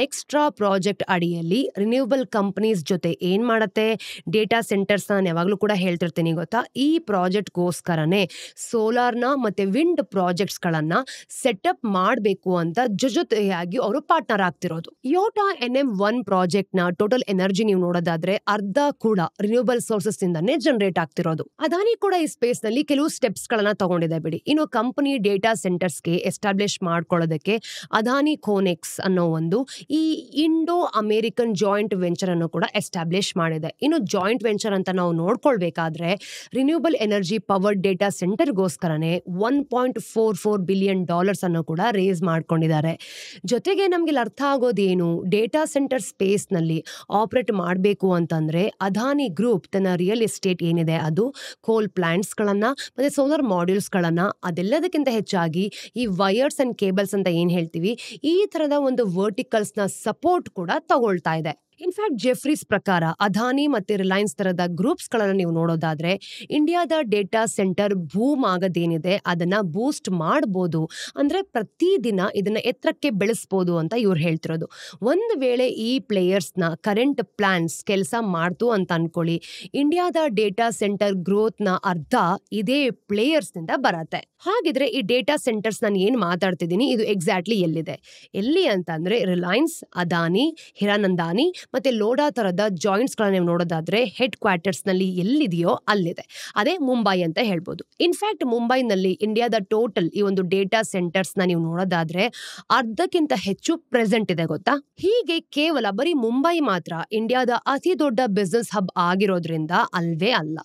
ನೆಕ್ಸ್ಟ್ರಾ ಪ್ರಾಜೆಕ್ಟ್ ಅಡಿಯಲ್ಲಿ ರಿನ್ಯೂಬಲ್ ಕಂಪನೀಸ್ ಜೊತೆ ಏನ್ ಮಾಡತ್ತೆ, ಡೇಟಾ ಸೆಂಟರ್ಸ್ ನಾನು ಯಾವಾಗ್ಲೂ ಕೂಡ ಹೇಳ್ತಿರ್ತೀನಿ ಗೊತ್ತಾ, ಈ ಪ್ರಾಜೆಕ್ಟ್ ಗೋಸ್ಕರನೇ ಸೋಲಾರ್ನ ಮತ್ತೆ ವಿಂಡ್ ಪ್ರಾಜೆಕ್ಟ್ಸ್ ಗಳನ್ನ ಸೆಟಪ್ ಮಾಡಬೇಕು ಅಂತ ಜೊತೆಯಾಗಿ ಅವರು ಪಾರ್ಟ್ನರ್ ಆಗ್ತಿರೋದು. ಯೋಟಾ NM1 ಪ್ರಾಜೆಕ್ಟ್ ನ ಟೋಟಲ್ ಎನರ್ಜಿ ನೀವು ನೋಡೋದಾದ್ರೆ ಅರ್ಧ ಕೂಡ ರಿನ್ಯೂಬಲ್ ಸೋರ್ಸಸ್ ಇಂದಾನೆ ಜನರೇಟ್ ಆಗ್ತಿರೋದು. ಅದಾನಿ ಕೂಡ ಈ ಸ್ಪೇಸ್ ನಲ್ಲಿ ಕೆಲವು ಸ್ಟೆಪ್ಸ್ ಗಳನ್ನ ತಗೊಂಡಿದೆ ಬಿಡಿ. ಇನ್ನು ಕಂಪನಿ ಡೇಟಾ ಸೆಂಟರ್ಸ್ ಗೆ ಎಸ್ಟಾಬ್ಲಿಷ್ ಮಾಡ್ಕೊಳ್ಳೋದಕ್ಕೆ ಅದಾನಿ ಕೋನೆಕ್ಸ್ ಅನ್ನೋ ಒಂದು ಈ ಇಂಡೋ ಅಮೆರಿಕನ್ ಜಾಯಿಂಟ್ ವೆಂಚರ್ ಅನ್ನು ಕೂಡ ಎಸ್ಟಾಬ್ಲಿಷ್ ಮಾಡಿದೆ. ಇನ್ನು ಜಾಯಿಂಟ್ ವೆಂಚರ್ ಅಂತ ನಾವು ನೋಡ್ಕೊಳ್ಬೇಕಾದ್ರೆ ರಿನ್ಯೂಬಲ್ ಎನರ್ಜಿ ಪವರ್ ಡೇಟಾ ಸೆಂಟರ್ಗೋಸ್ಕರನೇ $1.44 ಬಿಲಿಯನ್ ಅನ್ನು ಕೂಡ ರೇಸ್ ಮಾಡ್ಕೊಂಡಿದ್ದಾರೆ. ಜೊತೆಗೆ ನಮ್ಗೆ ಅರ್ಥ ಆಗೋದೇನು, ಡೇಟಾ ಸೆಂಟರ್ ಸ್ಪೇಸ್ ನಲ್ಲಿ ಆಪರೇಟ್ ಮಾಡಬೇಕು ಅಂತಂದ್ರೆ ಅದಾನಿ ಗ್ರೂಪ್ ತನ್ನ ರಿಯಲ್ ಎಸ್ಟೇಟ್ ಏನಿದೆ ಅದು ಕೋಲ್ ಪ್ಲಾಂಟ್ಸ್ ಗಳನ್ನ ಮತ್ತೆ ಸೋಲಾರ್ ಮಾಡ್ಯೂಲ್ಸ್ ಗಳನ್ನ ಅದೆಲ್ಲದಕ್ಕಿಂತ ಹೆಚ್ಚಾಗಿ ಈ ವೈರ್ಸ್ ಅಂಡ್ ಕೇಬಲ್ಸ್ ಅಂತ ಏನ್ ಹೇಳ್ತೀವಿ ಈ ತರದ ಒಂದು ವರ್ಟಿಕಲ್ಸ್ ನ ಸಪೋರ್ಟ್ ಕೂಡ ತಗೊಳ್ತಾ ಇದೆ. ಇನ್ಫ್ಯಾಕ್ಟ್ ಜೆಫ್ರೀಸ್ ಪ್ರಕಾರ ಅದಾನಿ ಮತ್ತೆ ರಿಲಯನ್ಸ್ ತರದ ಗ್ರೂಪ್ಸ್ ಗಳನ್ನ ನೀವು ನೋಡೋದಾದ್ರೆ ಇಂಡಿಯಾದ ಡೇಟಾ ಸೆಂಟರ್ ಬೂಮ್ ಆಗೋದೇನಿದೆ ಅದನ್ನ ಬೂಸ್ಟ್ ಮಾಡಬಹುದು, ಅಂದ್ರೆ ಪ್ರತಿದಿನ ಇದನ್ನ ಎತ್ತರಕ್ಕೆ ಬೆಳೆಸಬಹುದು ಅಂತ ಇವ್ರು ಹೇಳ್ತಿರೋದು. ಒಂದು ವೇಳೆ ಈ ಪ್ಲೇಯರ್ಸ್ ನ ಕರೆಂಟ್ ಪ್ಲಾನ್ಸ್ ಕೆಲಸ ಮಾಡ್ತು ಅಂತ ಅನ್ಕೊಳ್ಳಿ, ಇಂಡಿಯಾದ ಡೇಟಾ ಸೆಂಟರ್ ಗ್ರೋತ್ ನ ಅರ್ಧ ಇದೇ ಪ್ಲೇಯರ್ಸ್ ನಿಂದ ಬರತ್ತೆ. ಹಾಗಿದ್ರೆ ಈ ಡೇಟಾ ಸೆಂಟರ್ಸ್ ನಾನು ಏನ್ ಮಾತಾಡ್ತಿದ್ದೀನಿ ಇದು ಎಕ್ಸಾಕ್ಟ್ಲಿ ಎಲ್ಲಿದೆ, ಎಲ್ಲಿ ಅಂತ ಅಂದ್ರೆ ರಿಲಯನ್ಸ್, ಅದಾನಿ, ಹಿರಾನಂದಾನಿ ಮತ್ತೆ ಲೋಡಾ ತರದ ಜಾಯಿಂಟ್ಸ್ ಗಳನ್ನ ನೀವು ನೋಡೋದಾದ್ರೆ ಹೆಡ್ ಕ್ವಾರ್ಟರ್ಸ್ ನಲ್ಲಿ ಎಲ್ಲಿದೆಯೋ ಅಲ್ಲಿದೆ. ಅದೇ ಮುಂಬೈ ಅಂತ ಹೇಳ್ಬೋದು. ಇನ್ಫ್ಯಾಕ್ಟ್ ಮುಂಬೈನಲ್ಲಿ ಇಂಡಿಯಾದ ಟೋಟಲ್ ಈ ಒಂದು ಡೇಟಾ ಸೆಂಟರ್ಸ್ ನ ನೀವು ನೋಡೋದಾದ್ರೆ ಅರ್ಧಕ್ಕಿಂತ ಹೆಚ್ಚು ಪ್ರೆಸೆಂಟ್ ಇದೆ ಗೊತ್ತಾ. ಹೀಗೆ ಕೇವಲ ಬರೀ ಮುಂಬೈ ಮಾತ್ರ ಇಂಡಿಯಾದ ಅತಿ ದೊಡ್ಡ ಬಿಸ್ನೆಸ್ ಹಬ್ ಆಗಿರೋದ್ರಿಂದ ಅಲ್ವೇ ಅಲ್ಲ.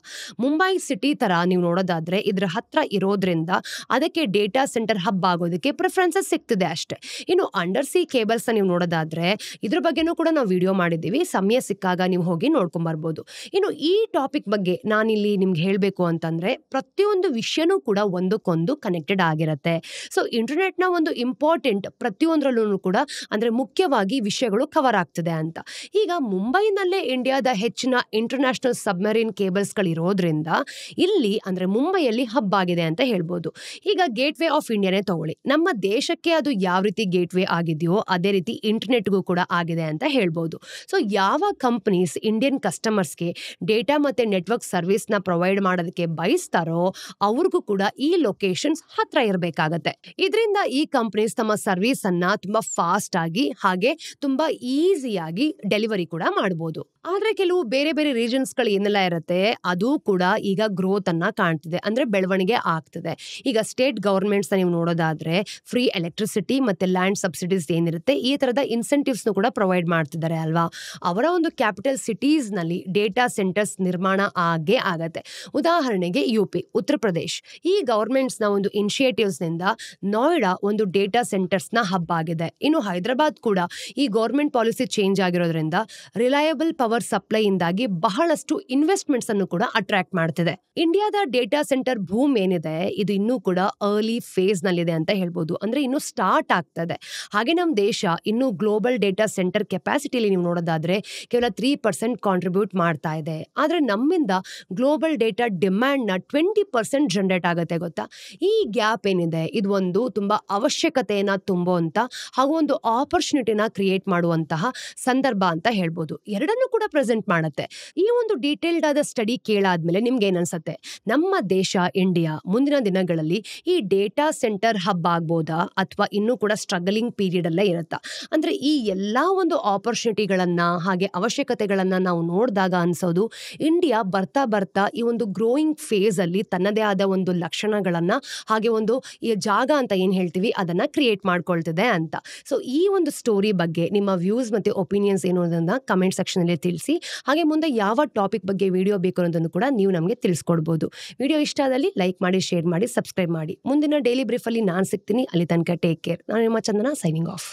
ಮುಂಬೈ ಸಿಟಿ ತರ ನೀವು ನೋಡೋದಾದ್ರೆ ಇದ್ರ ಹತ್ರ ಇರೋದ್ರಿಂದ ಅದಕ್ಕೆ ಡೇಟಾ ಸೆಂಟರ್ ಹಬ್ ಆಗೋದಕ್ಕೆ ಪ್ರಿಫರೆನ್ಸಸ್ ಸಿಗ್ತಿದೆ ಅಷ್ಟೇ. ಇನ್ನು ಅಂಡರ್ ಸಿ ಕೇಬಲ್ಸ್ ನೀವು ನೋಡೋದಾದ್ರೆ ಇದ್ರ ಬಗ್ಗೆನೂ ಕೂಡ ನಾವು ವಿಡಿಯೋ ಮಾಡಿದ್ದೀವಿ, ಸಮಯ ಸಿಕ್ಕಾಗ ನೀವು ಹೋಗಿ ನೋಡ್ಕೊಂಡ್ ಬರ್ಬೋದು. ಇನ್ನು ಈ ಟಾಪಿಕ್ ಬಗ್ಗೆ ನಾನಿಲ್ಲಿ ನಿಮ್ಗೆ ಹೇಳ್ಬೇಕು ಅಂತಂದ್ರೆ ಪ್ರತಿಯೊಂದು ವಿಷಯನೂ ಕೂಡ ಒಂದಕ್ಕೊಂದು ಕನೆಕ್ಟೆಡ್ ಆಗಿರುತ್ತೆ. ಸೊ ಇಂಟರ್ನೆಟ್ ನ ಒಂದು ಇಂಪಾರ್ಟೆಂಟ್ ಪ್ರತಿಯೊಂದರಲ್ಲೂ ಕೂಡ ಅಂದ್ರೆ ಮುಖ್ಯವಾಗಿ ವಿಷಯಗಳು ಕವರ್ ಆಗ್ತಿದೆ ಅಂತ. ಈಗ ಮುಂಬೈನಲ್ಲೇ ಇಂಡಿಯಾದ ಹೆಚ್ಚಿನ ಇಂಟರ್ನ್ಯಾಷನಲ್ ಸಬ್ಮರೀನ್ ಕೇಬಲ್ಸ್ ಗಳಿರೋದ್ರಿಂದ ಇಲ್ಲಿ ಅಂದ್ರೆ ಮುಂಬೈಯಲ್ಲಿ ಹಬ್ ಆಗಿದೆ ಅಂತ ಹೇಳ್ಬೋದು. ಈಗ ಗೇಟ್ ವೇ ಆಫ್ ಇಂಡಿಯಾನೇ ತಗೊಳ್ಳಿ, ನಮ್ಮ ದೇಶಕ್ಕೆ ಅದು ಯಾವ ರೀತಿ ಗೇಟ್ ವೇ ಆಗಿದೆಯೋ ಅದೇ ರೀತಿ ಇಂಟರ್ನೆಟ್ಗೂ ಕೂಡ ಆಗಿದೆ ಅಂತ ಹೇಳ್ಬೋದು. ಸೊ ಯಾವ ಕಂಪನೀಸ್ ಇಂಡಿಯನ್ ಕಸ್ಟಮರ್ಸ್ಗೆ ಡೇಟಾ ಮತ್ತೆ ನೆಟ್ವರ್ಕ್ ಸರ್ವಿಸ್ ನ ಪ್ರೊವೈಡ್ ಮಾಡೋದಕ್ಕೆ ಬಯಸ್ತಾರೋ ಅವ್ರಿಗೂ ಕೂಡ ಈ ಲೊಕೇಶನ್ಸ್ ಹತ್ರ ಇರಬೇಕಾಗತ್ತೆ. ಇದರಿಂದ ಈ ಕಂಪನೀಸ್ ತಮ್ಮ ಸರ್ವಿಸ್ ಅನ್ನ ತುಂಬಾ ಫಾಸ್ಟ್ ಆಗಿ ಹಾಗೆ ತುಂಬಾ ಈಸಿಯಾಗಿ ಡೆಲಿವರಿ ಕೂಡ ಮಾಡಬಹುದು. ಆದ್ರೆ ಕೆಲವು ಬೇರೆ ಬೇರೆ ರೀಜನ್ಸ್ ಗಳು ಏನೆಲ್ಲ ಇರುತ್ತೆ ಅದು ಕೂಡ ಈಗ ಗ್ರೋತ್ ಅನ್ನ ಕಾಣ್ತಿದೆ, ಅಂದ್ರೆ ಬೆಳವಣಿಗೆ ಆಗ್ತಿದೆ. ಈಗ ಸ್ಟೇಟ್ ಗವರ್ಮೆಂಟ್ಸ್ ನೀವು ನೋಡೋದಾದ್ರೆ ಫ್ರೀ ಎಲೆಕ್ಟ್ರಿಸಿಟಿ ಮತ್ತೆ ಲ್ಯಾಂಡ್ ಸಬ್ಸಿಡೀಸ್ ಏನಿರುತ್ತೆ ಈ ತರದ ಇನ್ಸೆಂಟಿವ್ಸ್ ಕೂಡ ಪ್ರೊವೈಡ್ ಮಾಡ್ತಿದ್ದಾರೆ ಅಲ್ವಾ. ಅವರ ಒಂದು ಕ್ಯಾಪಿಟಲ್ ಸಿಟೀಸ್ ನಲ್ಲಿ ಡೇಟಾ ಸೆಂಟರ್ಸ್ ನಿರ್ಮಾಣ ಆಗೇ ಆಗತ್ತೆ. ಉದಾಹರಣೆಗೆ ಯುಪಿ, ಉತ್ತರ ಪ್ರದೇಶ್ ಈ ಗವರ್ಮೆಂಟ್ಸ್ ನ ಒಂದು ಇನಿಷಿಯೇಟಿವ್ಸ್ ನಿಂದ ನೋಯ್ಡಾ ಒಂದು ಡೇಟಾ ಸೆಂಟರ್ಸ್ ನ ಹಬ್ ಆಗಿದೆ. ಇನ್ನು ಹೈದರಾಬಾದ್ ಕೂಡ ಈ ಗವರ್ಮೆಂಟ್ ಪಾಲಿಸಿ ಚೇಂಜ್ ಆಗಿರೋದ್ರಿಂದ ರಿಲಯಬಲ್ ಪವರ್ ಸಪ್ಲೈ ಇಂದಾಗಿ ಬಹಳಷ್ಟು ಇನ್ವೆಸ್ಟ್ಮೆಂಟ್ಸ್ ಅನ್ನು ಕೂಡ ಅಟ್ರಾಕ್ಟ್ ಮಾಡ್ತಿದೆ. ಇಂಡಿಯಾದ ಡೇಟಾ ಸೆಂಟರ್ ಭೂಮ್ ಏನಿದೆ ಇದು ಇನ್ನೂ ಕೂಡ ಅರ್ಲಿ ಫೇಸ್ ನಲ್ಲಿದೆ ಅಂತ ಹೇಳ್ಬೋದು, ಅಂದ್ರೆ ಇನ್ನು ಸ್ಟಾರ್ಟ್ ಆಗ್ತದೆ. ಹಾಗೆ ನಮ್ಮ ದೇಶ ಇನ್ನು ಗ್ಲೋಬಲ್ ಡೇಟಾ ಸೆಂಟರ್ ಕೆಪಾಸಿಟಿಲಿ ನೀವು ನೋಡೋದಾದ್ರೆ ಕೇವಲ 3% ಕಾಂಟ್ರಿಬ್ಯೂಟ್ ಮಾಡ್ತಾ ಇದೆ. ಆದ್ರೆ ನಮ್ಮಿಂದ ಗ್ಲೋಬಲ್ ಡೇಟಾ ಡಿಮ್ಯಾಂಡ್ ನ 20% ಜನರೇಟ್ ಆಗುತ್ತೆ ಗೊತ್ತಾ. ಈ ಗ್ಯಾಪ್ ಏನಿದೆ ಇದು ಒಂದು ತುಂಬಾ ಅವಶ್ಯಕತೆಯನ್ನ ತುಂಬುವಂತ ಹಾಗೂ ಒಂದು ಆಪರ್ಚುನಿಟಿನ ಕ್ರಿಯೇಟ್ ಮಾಡುವಂತಹ ಸಂದರ್ಭ ಅಂತ ಹೇಳ್ಬೋದು. ಎರಡನ್ನೂ ಕೂಡ ಪ್ರೆಸೆಂಟ್ ಮಾಡುತ್ತೆ. ಈ ಒಂದು ಡೀಟೇಲ್ಡ್ ಆದ ಸ್ಟಡಿ ಕೇಳಾದ್ಮೇಲೆ ನಿಮ್ಗೆ ಏನ್ ಅನ್ಸುತ್ತೆ, ನಮ್ಮ ದೇಶ ಇಂಡಿಯಾ ಮುಂದಿನ ದಿನಗಳಲ್ಲಿ ಈ ಡೇಟಾ ಸೆಂಟರ್ ಹಬ್ ಆಗ್ಬೋದಾ ಅಥವಾ ಇನ್ನೂ ಕೂಡ ಸ್ಟ್ರಗಲಿಂಗ್ ಪೀರಿಯಡ್ ಅಲ್ಲೇ ಇರುತ್ತಾ? ಅಂದ್ರೆ ಈ ಎಲ್ಲಾ ಒಂದು ಆಪರ್ಚುನಿಟಿಗಳನ್ನ ಹಾಗೆ ಅವಶ್ಯಕತೆಗಳನ್ನ ನಾವು ನೋಡಿದಾಗ ಅನ್ಸೋದು ಇಂಡಿಯಾ ಬರ್ತಾ ಬರ್ತಾ ಈ ಒಂದು ಗ್ರೋಯಿಂಗ್ ಫೇಸ್ ಅಲ್ಲಿ ತನ್ನದೇ ಆದ ಒಂದು ಲಕ್ಷಣಗಳನ್ನ ಹಾಗೆ ಒಂದು ಈ ಜಾಗ ಅಂತ ಏನ್ ಹೇಳ್ತೀವಿ ಅದನ್ನ ಕ್ರಿಯೇಟ್ ಮಾಡ್ಕೊಳ್ತಿದೆ ಅಂತ. ಸೊ ಈ ಒಂದು ಸ್ಟೋರಿ ಬಗ್ಗೆ ನಿಮ್ಮ ವ್ಯೂಸ್ ಮತ್ತೆ ಒಪಿನಿಯನ್ಸ್ ಏನು ಅನ್ನೋದನ್ನ ಕಮೆಂಟ್ ಸೆಕ್ಷನ್ ಅಲ್ಲಿ ತಿಳಿಸಿ. ಹಾಗೆ ಮುಂದೆ ಯಾವ ಟಾಪಿಕ್ ಬಗ್ಗೆ ವಿಡಿಯೋ ಬೇಕು ಅನ್ನೋದನ್ನು ಕೂಡ ನೀವು ನಮಗೆ ತಿಳಿಸ್ಕೊಡ್ಬೋದು. ವಿಡಿಯೋ ಇಷ್ಟ ಆದಲ್ಲಿ ಲೈಕ್ ಮಾಡಿ, ಶೇರ್ ಮಾಡಿ, ಸಬ್ಸ್ಕ್ರೈಬ್ ಮಾಡಿ. ಮುಂದಿನ ಡೈಲಿ ಬ್ರೀಫ್ ಅಲ್ಲಿ ನಾನು ಸಿಗ್ತೀನಿ. ಅಲ್ಲಿ ತನಕ ಟೇಕ್ ಕೇರ್. ನಾನು ನಿಮ್ಮ ಚಂದನ, ಸೈನಿಂಗ್ ಆಫ್.